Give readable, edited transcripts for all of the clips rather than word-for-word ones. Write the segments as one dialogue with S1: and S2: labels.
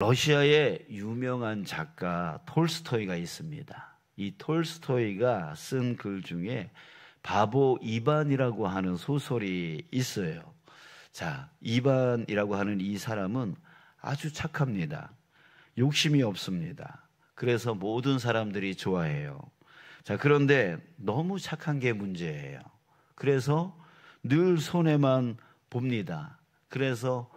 S1: 러시아의 유명한 작가 톨스토이가 있습니다. 이 톨스토이가 쓴 글 중에 바보 이반이라고 하는 소설이 있어요. 자, 이반이라고 하는 이 사람은 아주 착합니다. 욕심이 없습니다. 그래서 모든 사람들이 좋아해요. 자, 그런데 너무 착한 게 문제예요. 그래서 늘 손해만 봅니다. 그래서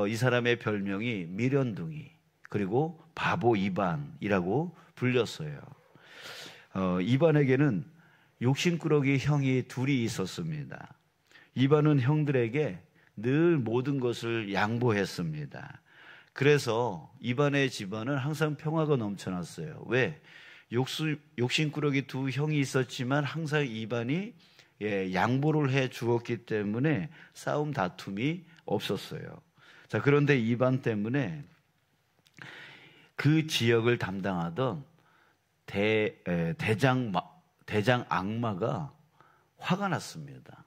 S1: 이 사람의 별명이 미련둥이, 그리고 바보 이반이라고 불렸어요. 이반에게는 욕심꾸러기 형이 둘이 있었습니다. 이반은 형들에게 늘 모든 것을 양보했습니다. 그래서 이반의 집안은 항상 평화가 넘쳐났어요. 왜? 욕심꾸러기 두 형이 있었지만 항상 이반이 양보를 해 주었기 때문에 싸움 다툼이 없었어요. 자, 그런데 이반 때문에 그 지역을 담당하던 대장 악마가 화가 났습니다.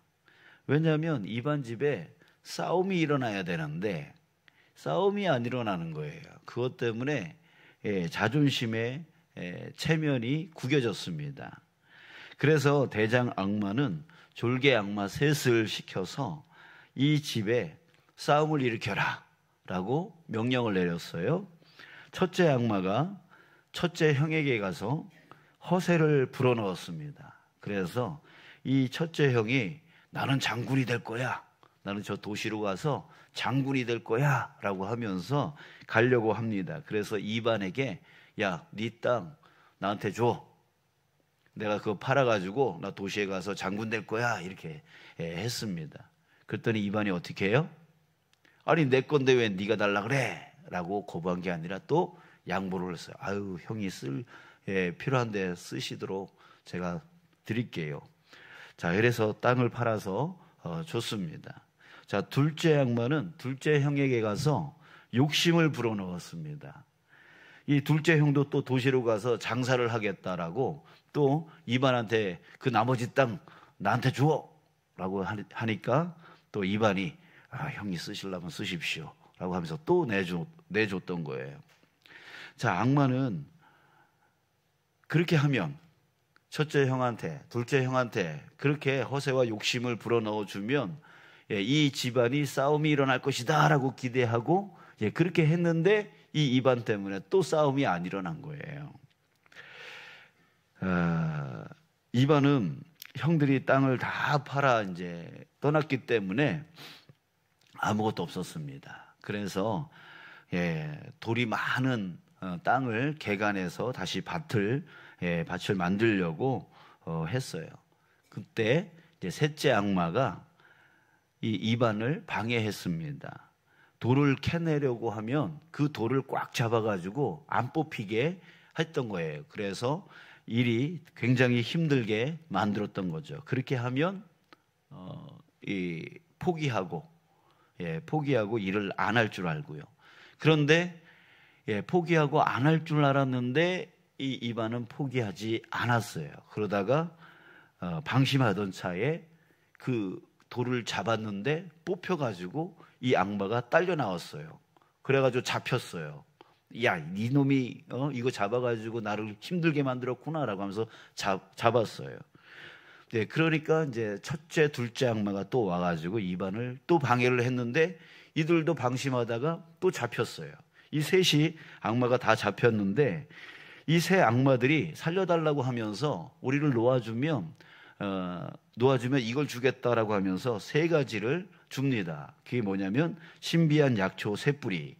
S1: 왜냐하면 이반 집에 싸움이 일어나야 되는데 싸움이 안 일어나는 거예요. 그것 때문에 자존심의 체면이 구겨졌습니다. 그래서 대장 악마는 졸개 악마 셋을 시켜서 이 집에 싸움을 일으켜라 라고 명령을 내렸어요. 첫째 악마가 첫째 형에게 가서 허세를 불어넣었습니다. 그래서 이 첫째 형이 나는 장군이 될 거야, 나는 저 도시로 가서 장군이 될 거야 라고 하면서 가려고 합니다. 그래서 이반에게 야, 네 땅 나한테 줘, 내가 그거 팔아가지고 나 도시에 가서 장군 될 거야, 이렇게 했습니다. 그랬더니 이반이 어떻게 해요? 아니 내 건데 왜 네가 달라 그래? 라고 거부한 게 아니라 또 양보를 했어요. 아유, 형이 필요한데 쓰시도록 제가 드릴게요. 자, 그래서 땅을 팔아서 줬습니다. 자, 둘째 악마는 둘째 형에게 가서 욕심을 불어넣었습니다. 이 둘째 형도 또 도시로 가서 장사를 하겠다라고 또 이반한테 그 나머지 땅 나한테 줘 라고 하니까 또 이반이 형이 쓰시려면 쓰십시오 라고 하면서 또 내줬던 거예요. 자, 악마는 그렇게 하면 첫째 형한테, 둘째 형한테 그렇게 허세와 욕심을 불어넣어 주면 이 집안이 싸움이 일어날 것이다 라고 기대하고 그렇게 했는데 이 이반 때문에 또 싸움이 안 일어난 거예요. 이반은 형들이 땅을 다 팔아 이제 떠났기 때문에 아무것도 없었습니다. 그래서 돌이 많은 땅을 개간해서 다시 밭을 만들려고 했어요. 그때 이제 셋째 악마가 이 이반을 방해했습니다. 돌을 캐내려고 하면 그 돌을 꽉 잡아가지고 안 뽑히게 했던 거예요. 그래서 일이 굉장히 힘들게 만들었던 거죠. 그렇게 하면 포기하고 일을 안 할 줄 알고요. 그런데 포기하고 안 할 줄 알았는데 이 이반은 포기하지 않았어요. 그러다가 방심하던 차에 그 돌을 잡았는데 뽑혀가지고 이 악마가 딸려 나왔어요. 그래가지고 잡혔어요. 야, 네 놈이 이거 잡아가지고 나를 힘들게 만들었구나라고 하면서 잡았어요. 네, 그러니까 이제 첫째, 둘째 악마가 또 와가지고 이반을 또 방해를 했는데 이들도 방심하다가 또 잡혔어요. 이 셋이 악마가 다 잡혔는데 이 세 악마들이 살려달라고 하면서 우리를 놓아주면 이걸 주겠다라고 하면서 세 가지를 줍니다. 그게 뭐냐면 신비한 약초 세 뿌리,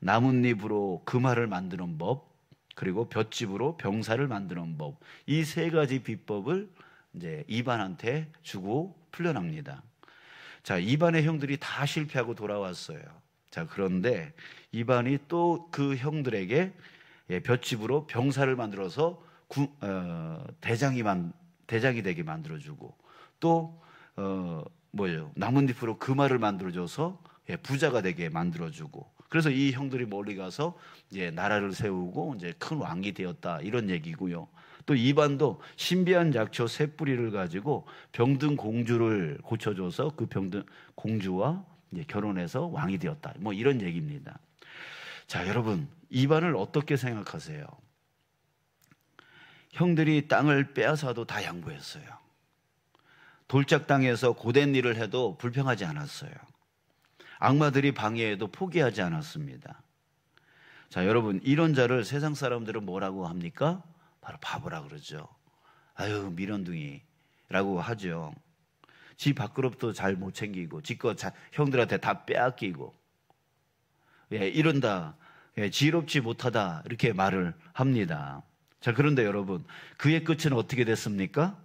S1: 나뭇잎으로 금화를 만드는 법, 그리고 볏짚으로 병사를 만드는 법. 이 세 가지 비법을 이제 이반한테 주고 풀려납니다. 자, 이반의 형들이 다 실패하고 돌아왔어요. 자, 그런데 이반이 또 그 형들에게 볏짚으로 병사를 만들어서 대장이 되게 만들어주고 또 나뭇잎으로 금화를 만들어줘서 부자가 되게 만들어주고, 그래서 이 형들이 멀리 가서 이제 나라를 세우고 이제 큰 왕이 되었다, 이런 얘기고요. 또 이반도 신비한 약초 세 뿌리를 가지고 병든 공주를 고쳐줘서 그 병든 공주와 이제 결혼해서 왕이 되었다, 뭐 이런 얘기입니다. 자, 여러분, 이반을 어떻게 생각하세요? 형들이 땅을 빼앗아도 다 양보했어요. 돌짝 땅에서 고된 일을 해도 불평하지 않았어요. 악마들이 방해해도 포기하지 않았습니다. 자, 여러분, 이런 자를 세상 사람들은 뭐라고 합니까? 바로 바보라 그러죠. 아유, 미련둥이라고 하죠. 지 밥그릇도 잘 못 챙기고 지껏 형들한테 다 빼앗기고, 예, 이런다, 예, 지혜롭지 못하다, 이렇게 말을 합니다. 자, 그런데 여러분, 그의 끝은 어떻게 됐습니까?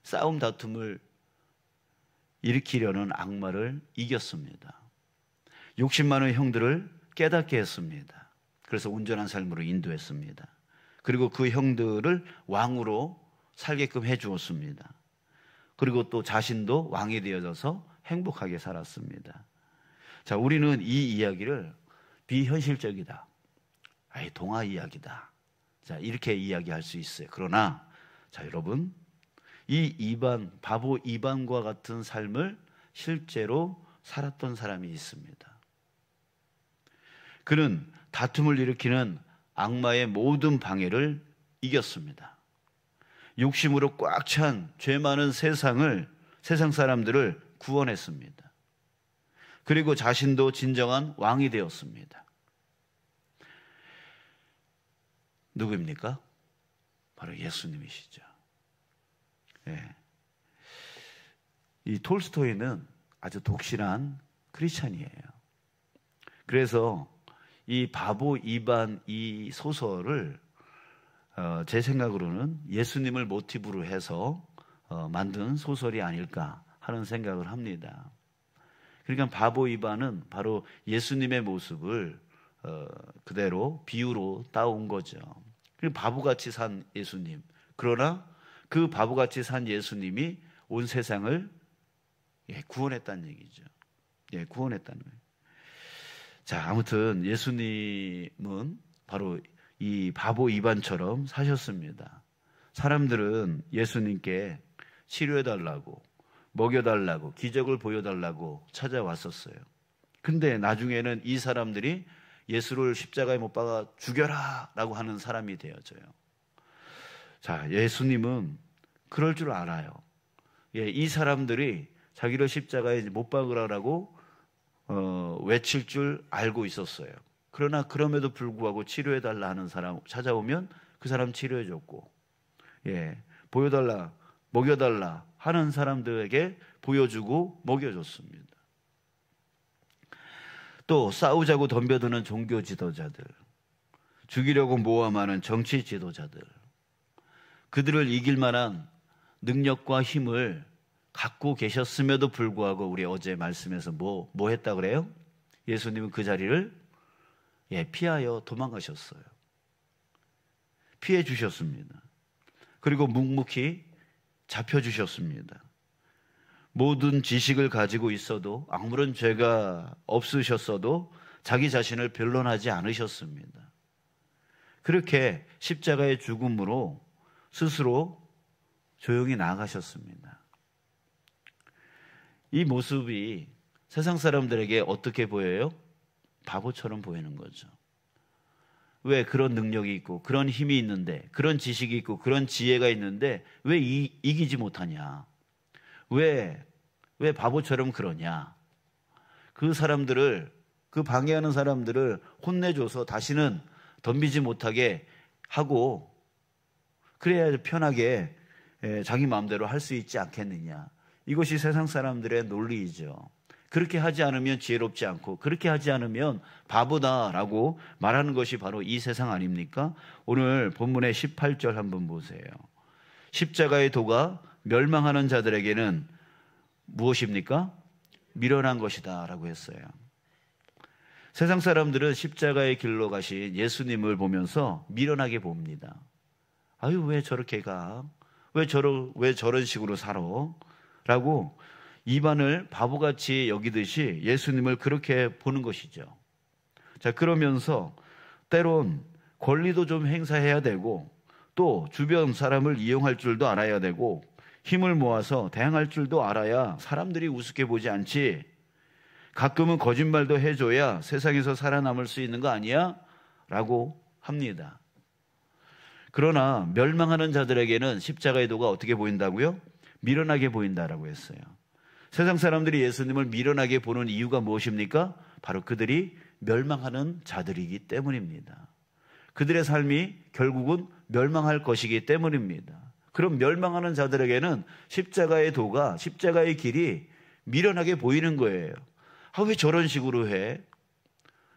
S1: 싸움 다툼을 일으키려는 악마를 이겼습니다. 욕심 많은 형들을 깨닫게 했습니다. 그래서 온전한 삶으로 인도했습니다. 그리고 그 형들을 왕으로 살게끔 해주었습니다. 그리고 또 자신도 왕이 되어져서 행복하게 살았습니다. 자, 우리는 이 이야기를 비현실적이다, 아예 동화 이야기다, 자, 이렇게 이야기할 수 있어요. 그러나 자, 여러분, 이 이반, 바보 이반과 같은 삶을 실제로 살았던 사람이 있습니다. 그는 다툼을 일으키는 악마의 모든 방해를 이겼습니다. 욕심으로 꽉 찬 죄 많은 세상 사람들을 구원했습니다. 그리고 자신도 진정한 왕이 되었습니다. 누구입니까? 바로 예수님이시죠. 예. 이 톨스토이는 아주 독실한 크리스찬이에요. 그래서 이 바보 이반 이 소설을 제 생각으로는 예수님을 모티브로 해서 만든 소설이 아닐까 하는 생각을 합니다. 그러니까 바보 이반은 바로 예수님의 모습을 그대로 비유로 따온 거죠. 바보같이 산 예수님, 그러나 그 바보같이 산 예수님이 온 세상을 구원했다는 얘기죠. 구원했다는 거예요. 자, 아무튼 예수님은 바로 이 바보 이반처럼 사셨습니다. 사람들은 예수님께 치료해달라고, 먹여달라고, 기적을 보여달라고 찾아왔었어요. 근데 나중에는 이 사람들이 예수를 십자가에 못 박아 죽여라 라고 하는 사람이 되어져요. 자, 예수님은 그럴 줄 알아요. 이 사람들이 자기를 십자가에 못 박으라고 외칠 줄 알고 있었어요. 그러나 그럼에도 불구하고 치료해달라 하는 사람 찾아오면 그 사람 치료해줬고, 보여달라, 먹여달라 하는 사람들에게 보여주고 먹여줬습니다. 또 싸우자고 덤벼드는 종교 지도자들, 죽이려고 모함하는 정치 지도자들, 그들을 이길 만한 능력과 힘을 갖고 계셨음에도 불구하고 우리 어제 말씀에서 뭐 했다 그래요? 예수님은 그 자리를 피하여 도망가셨어요. 피해 주셨습니다. 그리고 묵묵히 잡혀주셨습니다. 모든 지식을 가지고 있어도, 아무런 죄가 없으셨어도 자기 자신을 변론하지 않으셨습니다. 그렇게 십자가의 죽음으로 스스로 조용히 나아가셨습니다. 이 모습이 세상 사람들에게 어떻게 보여요? 바보처럼 보이는 거죠. 왜 그런 능력이 있고 그런 힘이 있는데, 그런 지식이 있고 그런 지혜가 있는데 왜 이기지 못하냐? 왜 바보처럼 그러냐? 그 사람들을, 그 방해하는 사람들을 혼내줘서 다시는 덤비지 못하게 하고, 그래야 편하게 자기 마음대로 할 수 있지 않겠느냐? 이것이 세상 사람들의 논리이죠. 그렇게 하지 않으면 지혜롭지 않고, 그렇게 하지 않으면 바보다라고 말하는 것이 바로 이 세상 아닙니까? 오늘 본문의 18절 한번 보세요. 십자가의 도가 멸망하는 자들에게는 무엇입니까? 미련한 것이다 라고 했어요. 세상 사람들은 십자가의 길로 가신 예수님을 보면서 미련하게 봅니다. 아유, 왜 저렇게 가? 왜 저런 식으로 살아? 라고 이반을 바보같이 여기듯이 예수님을 그렇게 보는 것이죠. 자, 그러면서 때론 권리도 좀 행사해야 되고, 또 주변 사람을 이용할 줄도 알아야 되고, 힘을 모아서 대항할 줄도 알아야 사람들이 우습게 보지 않지. 가끔은 거짓말도 해줘야 세상에서 살아남을 수 있는 거 아니야? 라고 합니다. 그러나 멸망하는 자들에게는 십자가의 도가 어떻게 보인다고요? 미련하게 보인다라고 했어요. 세상 사람들이 예수님을 미련하게 보는 이유가 무엇입니까? 바로 그들이 멸망하는 자들이기 때문입니다. 그들의 삶이 결국은 멸망할 것이기 때문입니다. 그럼 멸망하는 자들에게는 십자가의 도가, 십자가의 길이 미련하게 보이는 거예요. 왜 저런 식으로 해?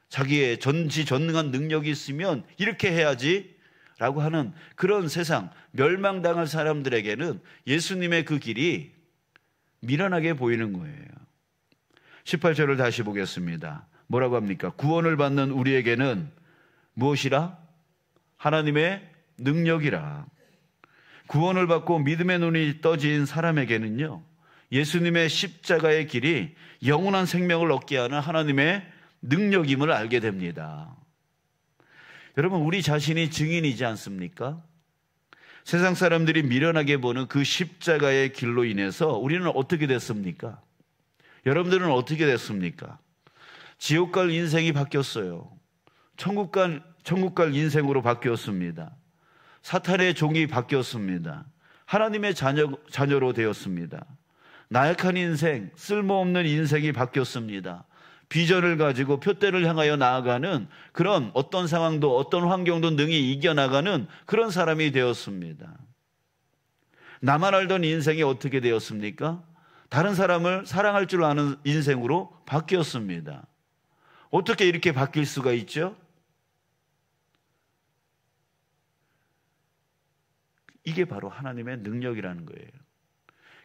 S1: 자기의 전지전능한 능력이 있으면 이렇게 해야지 라고 하는 그런 세상, 멸망당할 사람들에게는 예수님의 그 길이 미련하게 보이는 거예요. 18절을 다시 보겠습니다. 뭐라고 합니까? 구원을 받는 우리에게는 무엇이라? 하나님의 능력이라. 구원을 받고 믿음의 눈이 떠진 사람에게는요, 예수님의 십자가의 길이 영원한 생명을 얻게 하는 하나님의 능력임을 알게 됩니다. 여러분, 우리 자신이 증인이지 않습니까? 세상 사람들이 미련하게 보는 그 십자가의 길로 인해서 우리는 어떻게 됐습니까? 여러분들은 어떻게 됐습니까? 지옥 갈 인생이 바뀌었어요. 천국 갈 인생으로 바뀌었습니다. 사탄의 종이 바뀌었습니다. 하나님의 자녀로 되었습니다. 나약한 인생, 쓸모없는 인생이 바뀌었습니다. 비전을 가지고 표대를 향하여 나아가는 그런 어떤 상황도 어떤 환경도 능히 이겨나가는 그런 사람이 되었습니다. 나만 알던 인생이 어떻게 되었습니까? 다른 사람을 사랑할 줄 아는 인생으로 바뀌었습니다. 어떻게 이렇게 바뀔 수가 있죠? 이게 바로 하나님의 능력이라는 거예요.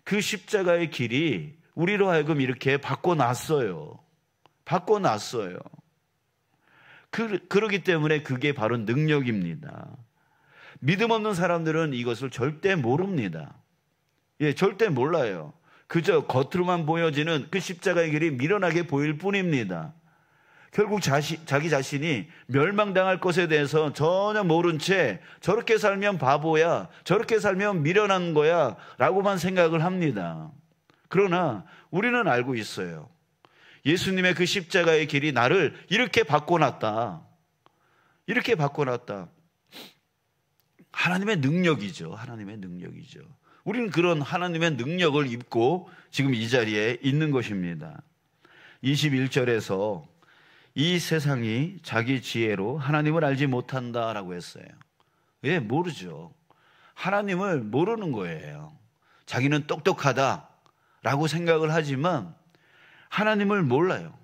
S1: 그 십자가의 길이 우리로 하여금 이렇게 바꿔놨어요. 그러기 때문에 그게 바로 능력입니다. 믿음 없는 사람들은 이것을 절대 모릅니다. 절대 몰라요. 그저 겉으로만 보여지는 그 십자가의 길이 미련하게 보일 뿐입니다. 결국 자기 자신이 멸망당할 것에 대해서 전혀 모른 채 저렇게 살면 바보야, 저렇게 살면 미련한 거야 라고만 생각을 합니다. 그러나 우리는 알고 있어요. 예수님의 그 십자가의 길이 나를 이렇게 바꿔놨다. 이렇게 바꿔놨다. 하나님의 능력이죠. 하나님의 능력이죠. 우리는 그런 하나님의 능력을 입고 지금 이 자리에 있는 것입니다. 21절에서 이 세상이 자기 지혜로 하나님을 알지 못한다라고 했어요. 왜? 모르죠. 하나님을 모르는 거예요. 자기는 똑똑하다라고 생각을 하지만 하나님을 몰라요.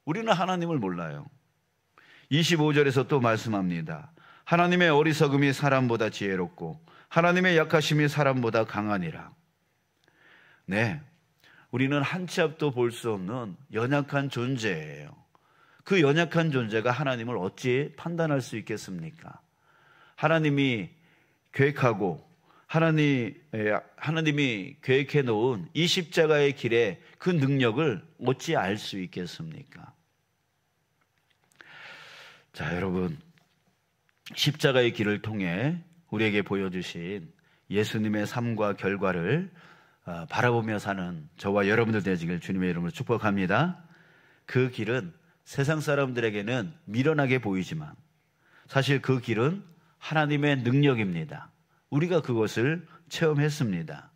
S1: 우리는 하나님을 몰라요. 25절에서 또 말씀합니다. 하나님의 어리석음이 사람보다 지혜롭고 하나님의 약하심이 사람보다 강하니라. 네, 우리는 한 치 앞도 볼 수 없는 연약한 존재예요. 그 연약한 존재가 하나님을 어찌 판단할 수 있겠습니까? 하나님이 계획하고 하나님이 계획해 놓은 이 십자가의 길에 그 능력을 어찌 알 수 있겠습니까? 자, 여러분, 십자가의 길을 통해 우리에게 보여주신 예수님의 삶과 결과를 바라보며 사는 저와 여러분들 되시길 주님의 이름으로 축복합니다. 그 길은 세상 사람들에게는 미련하게 보이지만 사실 그 길은 하나님의 능력입니다. 우리가 그것을 체험했습니다.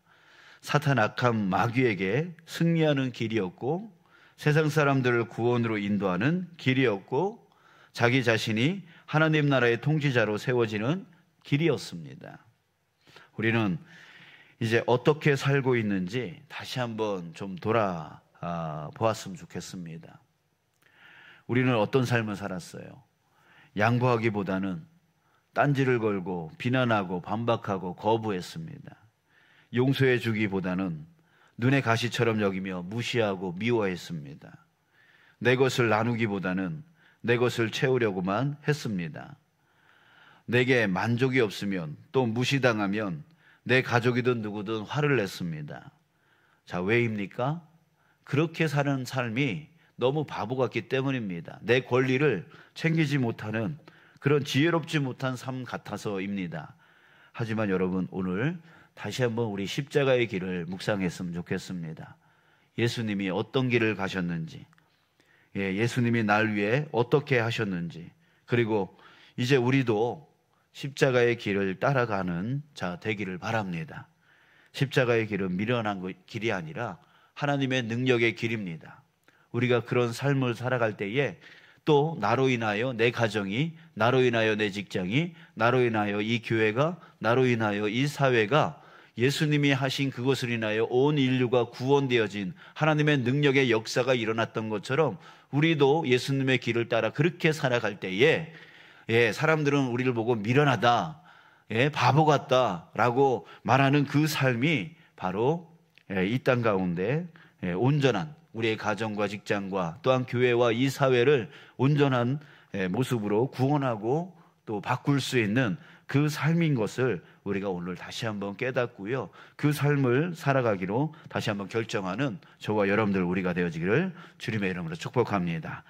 S1: 사탄 악한 마귀에게 승리하는 길이었고 세상 사람들을 구원으로 인도하는 길이었고 자기 자신이 하나님 나라의 통치자로 세워지는 길이었습니다. 우리는 이제 어떻게 살고 있는지 다시 한번 좀 돌아보았으면 좋겠습니다. 우리는 어떤 삶을 살았어요? 양보하기보다는 딴지를 걸고 비난하고 반박하고 거부했습니다. 용서해 주기보다는 눈의 가시처럼 여기며 무시하고 미워했습니다. 내 것을 나누기보다는 내 것을 채우려고만 했습니다. 내게 만족이 없으면 또 무시당하면 내 가족이든 누구든 화를 냈습니다. 자, 왜입니까? 그렇게 사는 삶이 너무 바보 같기 때문입니다. 내 권리를 챙기지 못하는 그런 지혜롭지 못한 삶 같아서입니다. 하지만 여러분, 오늘 다시 한번 우리 십자가의 길을 묵상했으면 좋겠습니다. 예수님이 어떤 길을 가셨는지, 예수님이 날 위해 어떻게 하셨는지, 그리고 이제 우리도 십자가의 길을 따라가는 자 되기를 바랍니다. 십자가의 길은 미련한 길이 아니라 하나님의 능력의 길입니다. 우리가 그런 삶을 살아갈 때에 또 나로 인하여 내 가정이, 나로 인하여 내 직장이, 나로 인하여 이 교회가, 나로 인하여 이 사회가 예수님이 하신 그것을 인하여 온 인류가 구원되어진 하나님의 능력의 역사가 일어났던 것처럼 우리도 예수님의 길을 따라 그렇게 살아갈 때에 사람들은 우리를 보고 미련하다, 바보 같다라고 말하는 그 삶이 바로 이 땅 가운데 온전한 우리의 가정과 직장과 또한 교회와 이 사회를 온전한 모습으로 구원하고 또 바꿀 수 있는 그 삶인 것을 우리가 오늘 다시 한번 깨닫고요. 그 삶을 살아가기로 다시 한번 결정하는 저와 여러분들 우리가 되어지기를 주님의 이름으로 축복합니다.